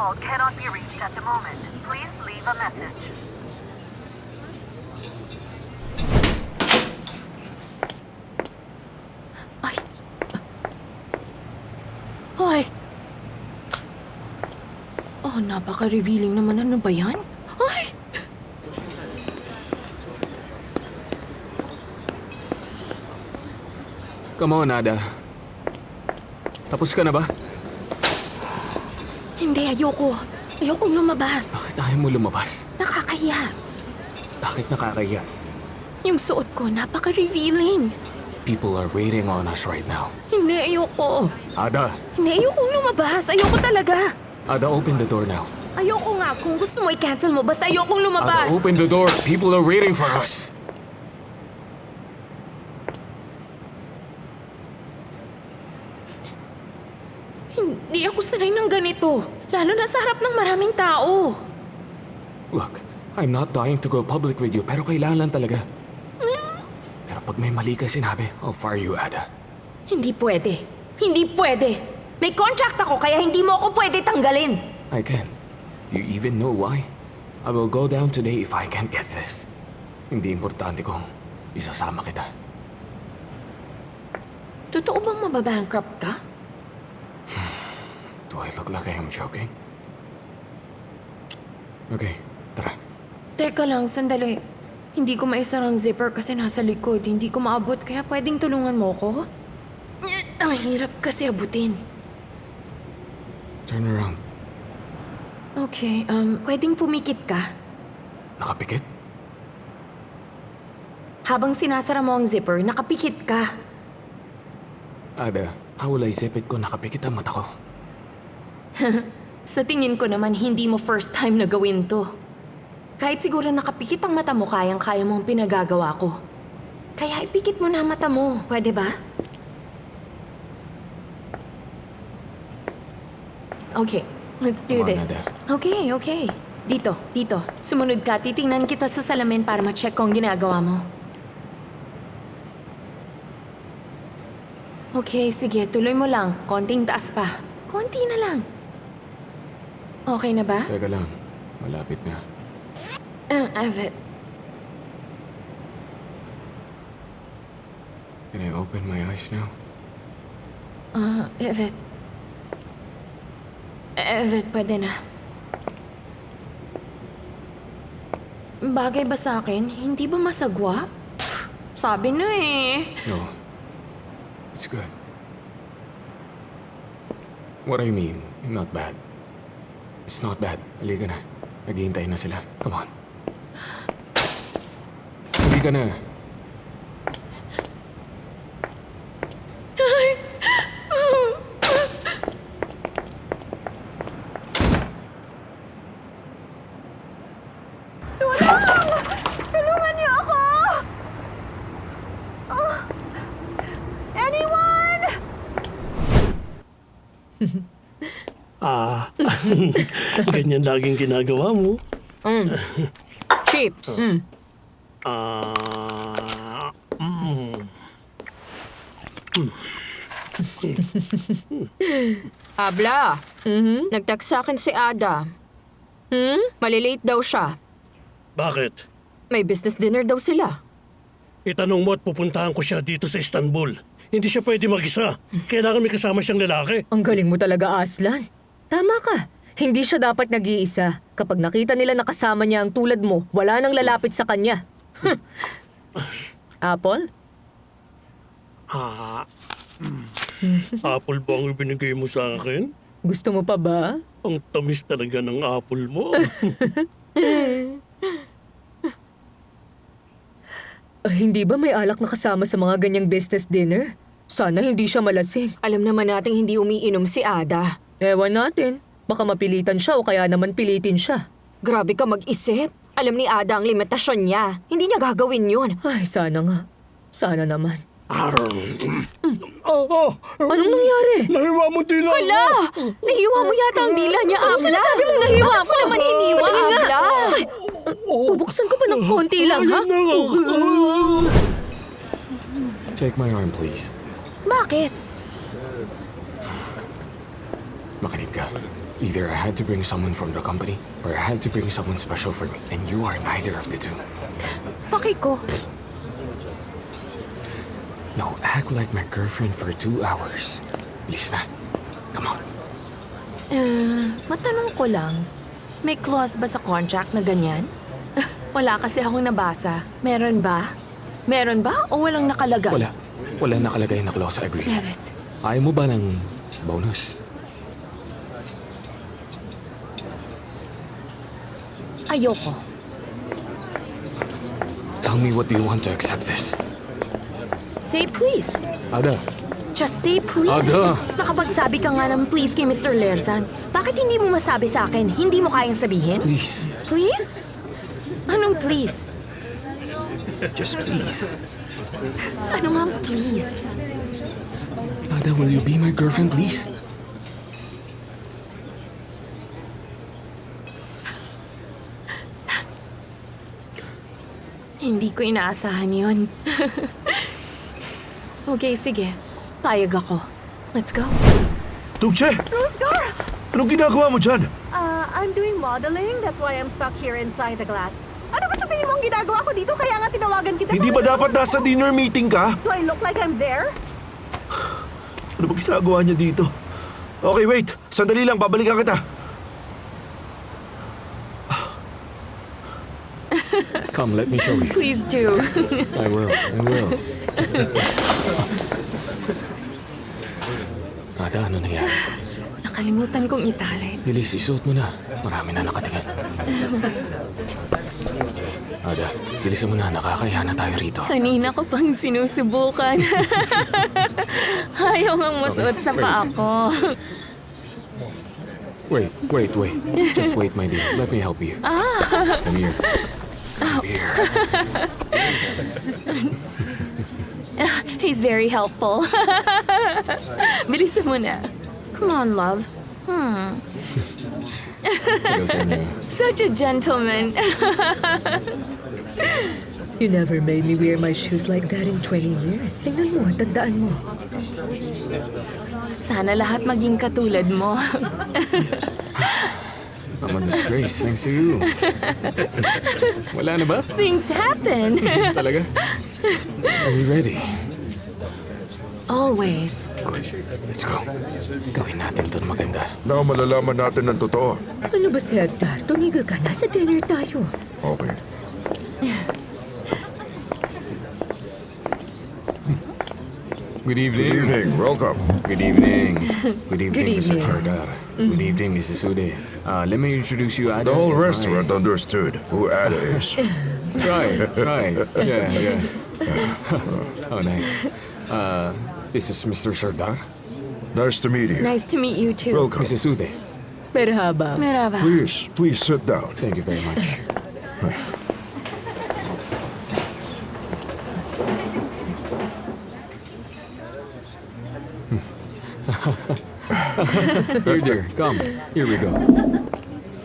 called cannot be reached at the moment. Please leave a message. Ay. Hoy. Oh, napaka-revealing naman. Ano ba yan? Ay! Come on, Ada. Tapos ka na ba? Hindi, ayoko. Ayokong lumabas. Bakit ayaw mo lumabas? Nakakahiya. Bakit nakakahiya? Yung suot ko, napaka-revealing. People are waiting on us right now. Hindi, ayoko. Ada! Hindi, ayokong lumabas. Ayoko talaga. Ada, open the door now. Ayoko nga. Kung gusto mo, i-cancel mo. Basta ayokong lumabas. Ada, open the door. People are waiting for us. Hindi ako sanay ng ganito. Lalo na sa harap ng maraming tao. Look, I'm not dying to go public with you, pero kailangan lang talaga. Pero pag may mali ka sinabi, I'll fire you, Ada. Hindi pwede. Hindi pwede. May contract ako kaya hindi mo ako pwede tanggalin. I can. Do you even know why? I will go down today if I can't get this. Hindi importante kung isasama kita. Totoo bang mababankrupt ka? Do I look like I am joking? Okay, tara. Teka lang, sandali. Hindi ko maisara ang zipper kasi nasa likod. Hindi ko maabot kaya pwedeng tulungan mo ko? Ang hirap kasi abutin. Turn around. Okay, pwedeng pumikit ka? Nakapikit? Habang sinasara mo ang zipper, nakapikit ka. Ada, how will I zip it kung nakapikit ang mata ko? Sa tingin ko naman, hindi mo first time na gawin to. Kahit siguro nakapikit ang mata mo, kayang-kaya mong pinagagawa ko. Kaya ipikit mo na ang mata mo. Pwede ba? Okay, let's do Come on, this. Ada. Okay. Dito. Sumunod ka, titingnan kita sa salamin para ma-check kung ginagawa mo. Okay, sige, tuloy mo lang. Konting taas pa. Konti na lang. Okay na ba? Teka lang, malapit na. Evet. Can I open my eyes now? Evet. Evet, pwede na. Bagay ba sa akin? Hindi ba masagwa? Sabi na eh. No. It's good. What I mean, not bad. It's not bad. Halika na. Naghihintay na sila. Come on. Halika na. Tulungan niyo ako! Anyone? Ganyan laging ginagawa mo. Chips. Abla. Nag-text sa akin si Ada. Malilate daw siya. Bakit? May business dinner daw sila. Itanong mo at pupuntahan ko siya dito sa Istanbul. Hindi siya pwede mag-isa. Kailangan may kasama siyang lalaki. Ang galing mo talaga, Aslan. Tama ka. Hindi siya dapat nag-iisa. Kapag nakita nila na kasama niya ang tulad mo, wala nang lalapit sa kanya. Apple? Apple ba ang ibinigay mo sa akin? Gusto mo pa ba? Ang tamis talaga ng apple mo. Hindi ba may alak na kasama sa mga ganyang business dinner? Sana hindi siya malasing. Alam naman nating hindi umiinom si Ada. Ewan natin. Baka mapilitan siya o kaya naman pilitin siya. Grabe ka mag-isip. Alam ni Ada ang limitasyon niya. Hindi niya gagawin yun. Ay, sana nga. Sana naman. Anong nangyari? Nahiwa mo dila Hala! Nahiwa mo yata ang dila niya, Abla. sinasabi mong nahiwa Bakit mo naman hiniwa, Tingin nga. Abla? Bubuksan ko pa ng konti lang, ha? Take my arm, please. Bakit? Makinig ka. Either I had to bring someone from the company, or I had to bring someone special for me. And you are neither of the two. Paki ko. No, act like my girlfriend for 2 hours. Please na. Come on. Matanong ko lang, may clause ba sa contract na ganyan? Wala kasi akong nabasa. Meron ba? Meron ba o walang nakalagay? Wala. Wala nakalagay na clause sa agreement. Merit. Ayaw mo ba ng bonus? Ayoko. Tell me what do you want to accept this? Say please. Ada, Just say please. Ada! Nakapagsabi ka nga ng please kay Mr. Lersan. Bakit hindi mo masabi sa akin? Hindi mo kayang sabihin? please. Please? Anong please? Just please. Ano nga please? Ada, will you be my girlfriend, please? Hindi ko inaasahan yon. Okay, sige. Payag ako. Let's go. Tuche! Rosgar! Anong ginagawa mo dyan? I'm doing modeling. That's why I'm stuck here inside the glass. Ano ba sa tingin mo ang ginagawa ko dito? Kaya nga tinawagan kita. Hindi ba dapat nasa dinner meeting ka? Do I look like I'm there? Ano ba ginagawa niya dito? Okay, wait. Sandali lang, babalikan kita. Come, let me show you. Please do. I will. Ada, ano nangyari? Nakalimutan kong itali. Bilis, isuot mo na. Marami na nakatingin. Ada, bilisan mo na. Nakakaya na tayo rito. Kanina ko pang sinusubukan. Ayaw ngang masuot sa paa ko. Wait. Just wait, my dear. Let me help you. Come here. Come here. He's very helpful. Bilisan mo na. Come on, love. Hello sa inyo. Such a gentleman. You never made me wear my shoes like that in 20 years. Tingnan mo, tandaan mo. Sana lahat maging katulad mo. I'm a disgrace thanks to you. Wala na ba? Things happen. Talaga? Are you ready? Always. Let's go. Gawin natin ito maganda. Na malalaman natin ng totoo. Ano ba, Sertar? Tumigil ka na. Sa dinner tayo. Okay. Good evening. Good evening. Welcome. Good evening. Good evening, Good Mr. evening. Sardar. Good evening, Mrs. Ude. Let me introduce you, Ada. The whole It's my- restaurant understood who Ada is. Right. Yeah. Oh, nice. This is Mr. Sardar. Nice to meet you. Nice to meet you too. Welcome. Mrs. Ude. Merhaba. Merhaba. Please sit down. Thank you very much. Here, dear. Come. Here we go.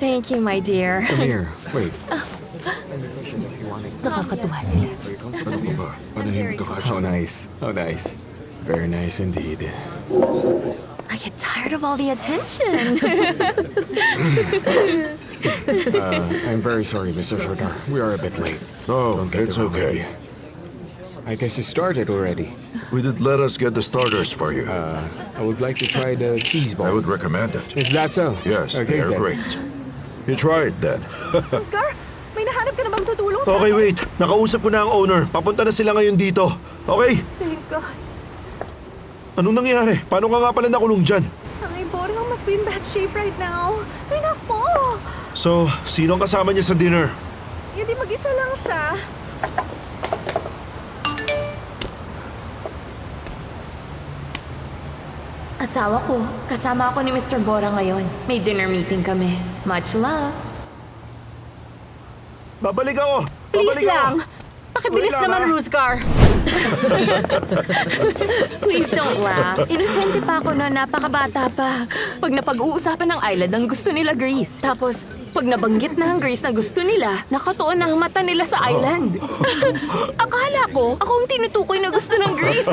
Thank you, my dear. Come here. Wait. Nakakatuwa sila. Ano ka ba? Panahimik ka How nice. How nice. Very nice indeed. I get tired of all the attention. I'm very sorry, Mr. Sardar. We are a bit late. Oh, Don't get it's the wrong okay. idea. I guess you started already. We did let us get the starters for you. I would like to try the cheese I ball. would recommend it. Is that so? Yes, Okay, they are then. great. You try it then. Rosgar, may nahanap ka na bang tutulong? Okay, wait. Nakausap ko na ang owner. Papunta na sila ngayon dito. Okay? Thank God. Anong nangyari? Paano ka nga pala nakulong dyan? Ang boring must be in bad shape right now. Ay, nako. So, sino ang kasama niya sa dinner? Hindi mag-isa lang siya. Asawa ko. Kasama ako ni Mr. Bora ngayon. May dinner meeting kami. Much love. Babalik ako! Please Babalik ako! lang. Pakibilis Wait lang, naman, ha? Ruzgar. Please don't laugh. Inosente pa ako noon, napakabata pa. Pag napag-uusapan ng island, ang gusto nila Greece. Tapos, Pag nabanggit na ang Greece na gusto nila, nakatuon na ang mata nila sa island. Akala ko, ako ang tinutukoy na gusto ng Greece.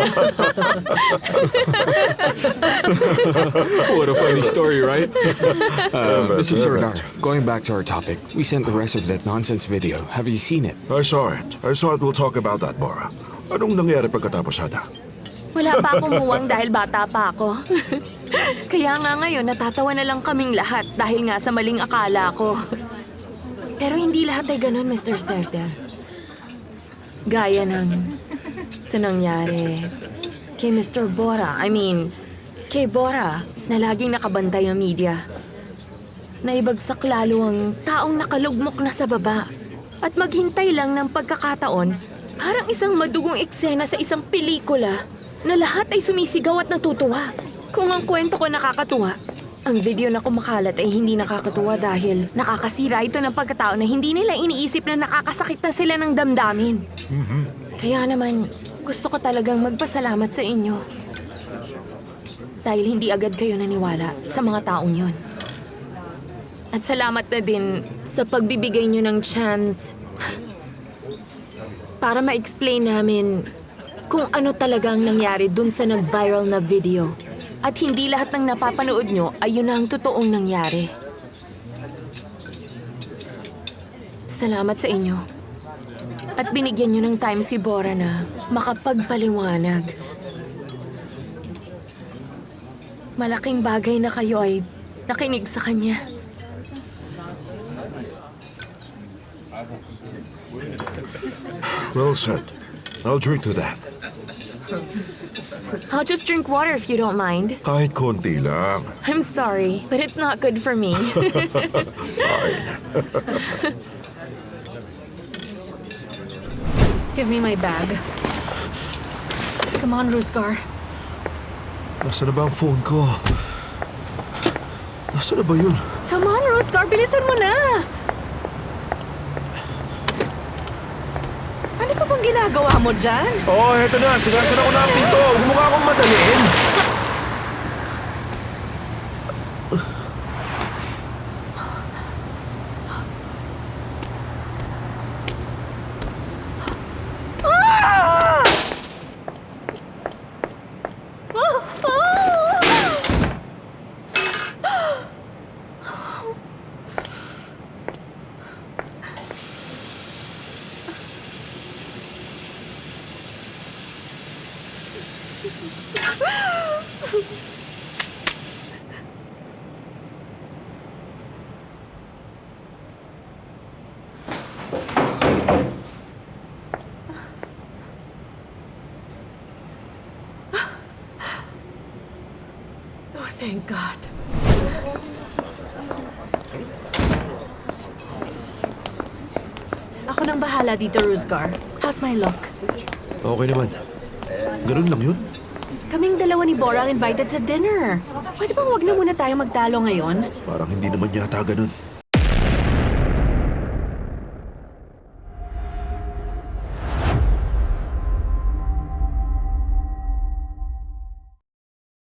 What a funny story, right? Mr. Sordar, going back to our topic, we sent the rest of that nonsense video. Have you seen it? I saw it. We'll talk about that, Bora. Anong nangyari pagkatapos, Ada? Wala pa akong muwang dahil bata pa ako. Kaya nga ngayon, natatawa na lang kaming lahat dahil nga sa maling akala ko. Pero hindi lahat ay ganun, Mr. Serter. Gaya ng sa nangyari kay Mr. Bora. Kay Bora, na laging nakabantay ang media. Naibagsak lalo ang taong nakalugmok na sa baba. At maghintay lang ng pagkakataon, parang isang madugong eksena sa isang pelikula na lahat ay sumisigaw at natutuwa. Kung ang kwento ko nakakatuwa, ang video na kumakalat ay hindi nakakatuwa dahil nakakasira ito ng pagkatao na hindi nila iniisip na nakakasakit na sila ng damdamin. Kaya naman, gusto ko talagang magpasalamat sa inyo. Dahil hindi agad kayo naniwala sa mga taong yon. At salamat na din sa pagbibigay nyo ng chance para ma-explain namin kung ano talagang nangyari dun sa nag-viral na video. At hindi lahat ng napapanood nyo ay yun ang totoong nangyari. Salamat sa inyo. At binigyan nyo ng time si Bora na makapagpaliwanag. Malaking bagay na kayo ay nakinig sa kanya. Well said. I'll drink to that. I'll just drink water if you don't mind. Kahit konti lang. I'm sorry, but it's not good for me. Fine. Give me my bag. Come on, Rusgar. Nasaan na ba ang phone ko? Nasaan na ba yun? Come on, Rusgar. Bilisan mo na! Ano pa bang ginagawa mo dyan? Oh, heto na. Sinasara ko na ang pinto. Huwag mo nga akong madaliin. Oh, thank God. Ako nang bahala dito, Rusgar. How's my luck? Okay naman. Ganun lang yun? Kaming dalawa ni Bora ang invited sa dinner. Pwede bang wag na muna tayo magtalo ngayon? Parang hindi naman yata ganun.